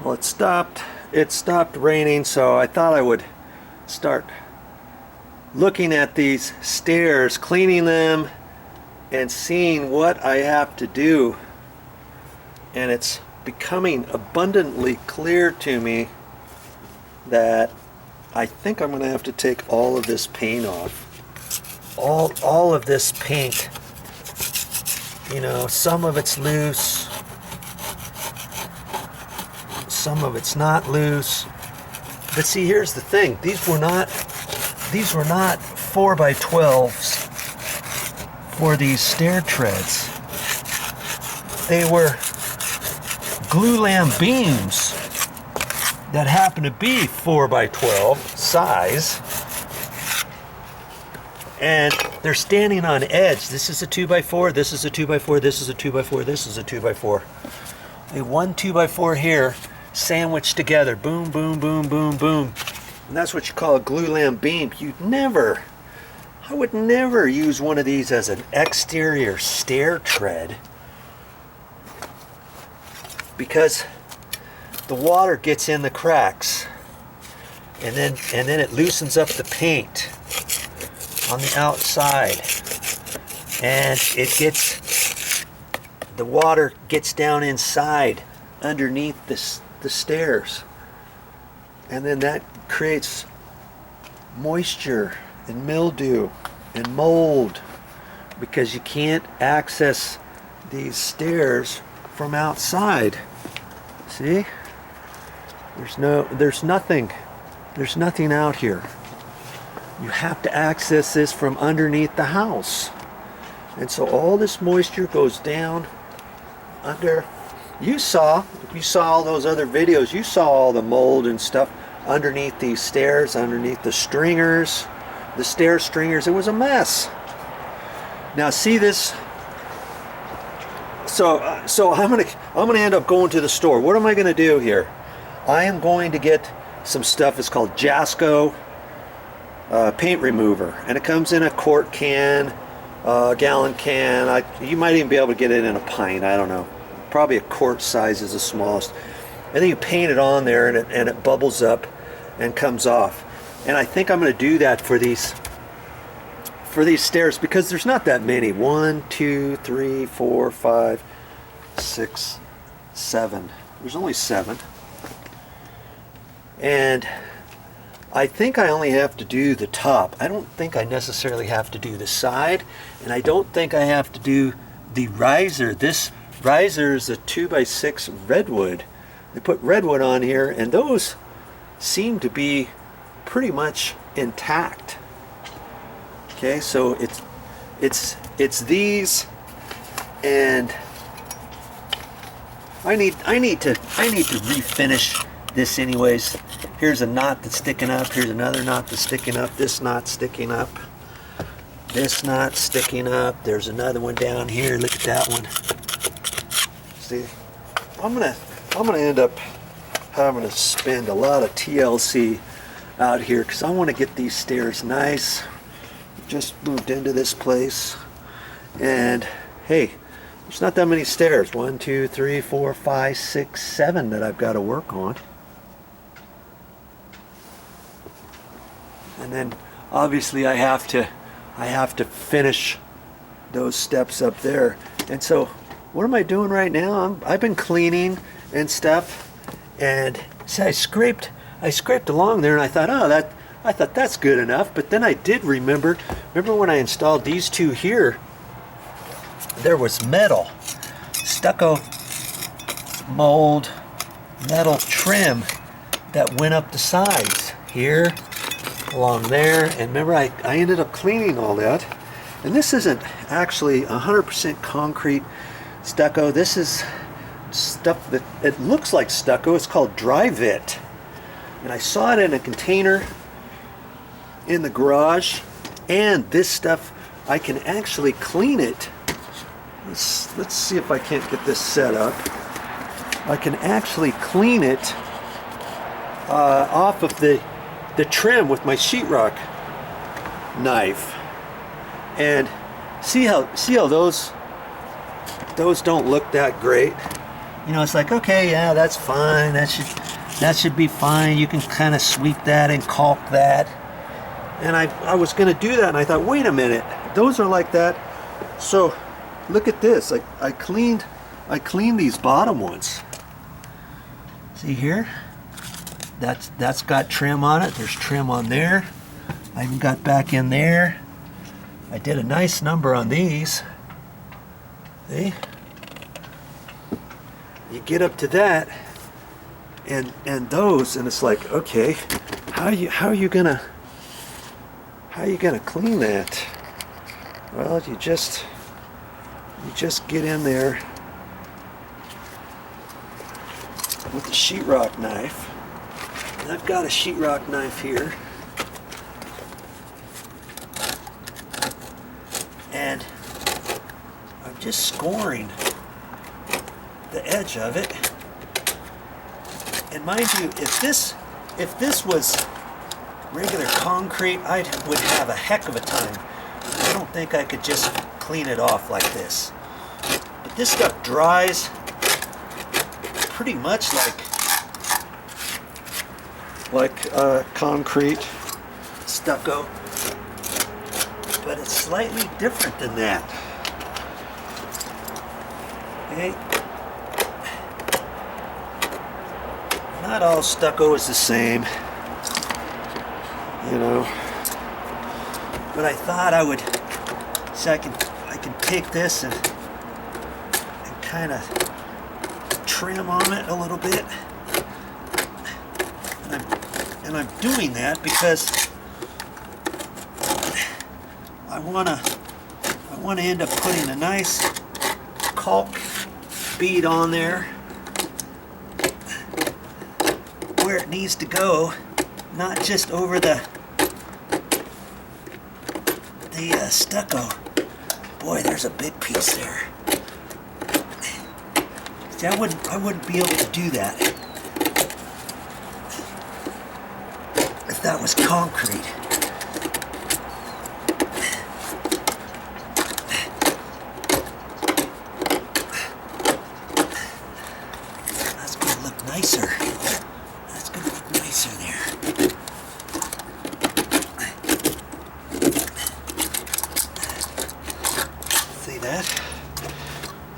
Well, it stopped raining, so I thought I would start looking at these stairs, cleaning them, and seeing what I have to do. And it's becoming abundantly clear to me that I think I'm going to have to take all of this paint off. All of this paint. You know, some of it's loose, some of it's not loose. But see, here's the thing. These were not 4x12s for these stair treads. They were glulam beams that happen to be 4x12 size, and they're standing on edge. This is a 2x4, this is a 2x4, this is a 2x4, this is a 2x4. A 1 2x4 here, sandwiched together, boom, boom, boom, boom, boom. And that's what you call a glulam beam. I would never use one of these as an exterior stair tread, because the water gets in the cracks, and then it loosens up the paint on the outside, and the water gets down inside underneath the stairs, and then that creates moisture and mildew and mold, because you can't access these stairs from outside. See? There's nothing out here. You have to access this from underneath the house. And so all this moisture goes down under. If you saw all those other videos, you saw all the mold and stuff underneath these stairs, underneath the stringers, the stair stringers. It was a mess. Now see this. So I'm gonna end up going to the store. What am I gonna do here? I am going to get some stuff. It's called Jasco paint remover, and it comes in a quart can, gallon can. You might even be able to get it in a pint. I don't know. Probably a quart size is the smallest. And then you paint it on there, and it bubbles up and comes off. And I think I'm going to do that for these stairs, because there's not that many. 1, 2, 3, 4, 5, 6, 7. There's only 7. And I think I only have to do the top. I don't think I necessarily have to do the side, and I don't think I have to do the riser. This riser is a 2x6 redwood. They put redwood on here, and those seem to be pretty much intact. Okay, so it's these, and I need to refinish this anyways. Here's a knot that's sticking up. Here's another knot that's sticking up. This knot sticking up. This knot sticking up. There's another one down here. Look at that one. See, I'm gonna end up having to spend a lot of TLC out here, because I want to get these stairs nice. Just moved into this place, and hey, there's not that many stairs. 1, 2, 3, 4, 5, 6, 7 that I've got to work on. And then obviously I have to finish those steps up there. And so what am I doing right now? I've been cleaning and stuff, and see, I scraped along there, and I thought, I thought that's good enough. But then I did remember when I installed these two here, there was metal, stucco mold, metal trim that went up the sides here, along there. And remember, I ended up cleaning all that. And this isn't actually 100% concrete stucco. This is stuff that it looks like stucco. It's called Dryvit, and I saw it in a container in the garage. And this stuff, I can actually clean it. Let's see if I can't get this set up. I can actually clean it off of the trim with my sheetrock knife, and see how those don't look that great. you know, it's like, okay, yeah, that's fine. That should be fine. You can kind of sweep that and caulk that. And I was going to do that, and I thought, wait a minute, those are like that. So look at this. I cleaned these bottom ones. See here? That's got trim on it. There's trim on there. I even got back in there. I did a nice number on these. See? You get up to that, and those, and it's like, okay, how are you gonna clean that? Well, you just get in there with the sheetrock knife. And I've got a sheetrock knife here, and I'm just scoring the edge of it. And mind you, if this was regular concrete, I would have a heck of a time. I don't think I could just clean it off like this. But this stuff dries pretty much like concrete stucco, but it's slightly different than that. Okay. Not all stucco is the same, you know. But I thought I would, so I can take this and kind of trim on it a little bit. And I'm doing that because I wanna end up putting a nice caulk bead on there where it needs to go, not just over the stucco. Boy, there's a big piece there. See, I wouldn't be able to do that if that was concrete. That's gonna look nicer. That's gonna look nicer there. See that?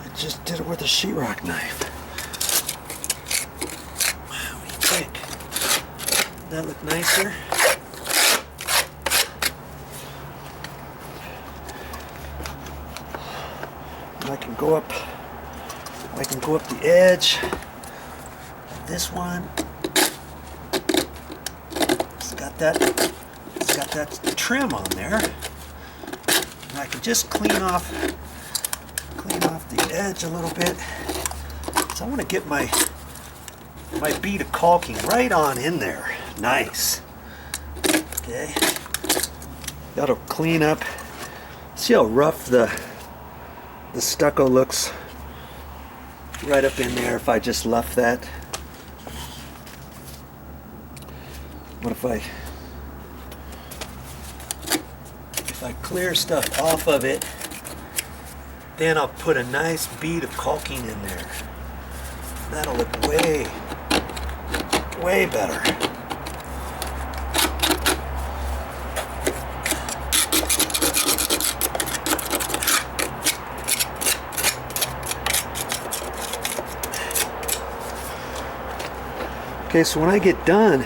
I just did it with a sheetrock knife. What do you think? Does that look nicer? And I can go up the edge. This one, it's got that trim on there. And I can just clean off the edge a little bit. So I want to get my bead of caulking right on in there. Nice. Okay. That'll clean up. See how rough the stucco looks right up in there if I just left that. What if I clear stuff off of it, then I'll put a nice bead of caulking in there. That'll look way better. Okay, so when I get done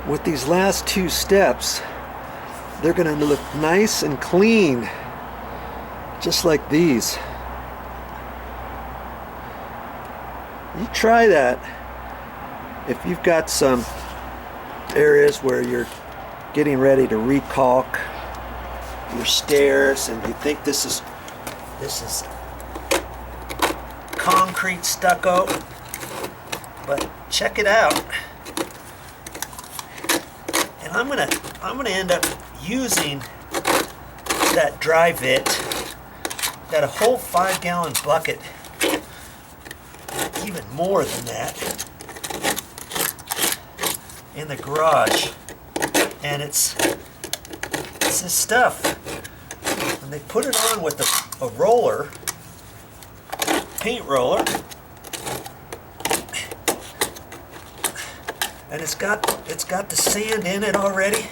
with these last two steps, they're going to look nice and clean, just like these. You try that if you've got some areas where you're getting ready to recaulk your stairs and you think this is concrete stucco, but check it out. And I'm gonna end up using that dry vit. Got a whole 5-gallon bucket, even more than that, in the garage, and it's this stuff. And they put it on with a roller, paint roller, and it's got the sand in it already,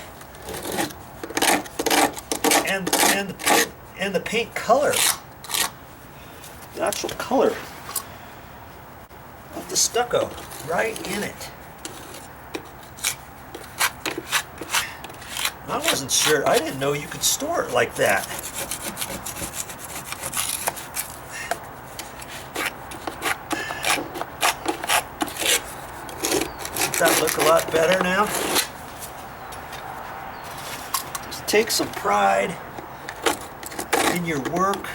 and the paint color, the actual color of the stucco right in it. I wasn't sure. I didn't know you could store it like that. Doesn't that look a lot better now? Just take some pride in your work.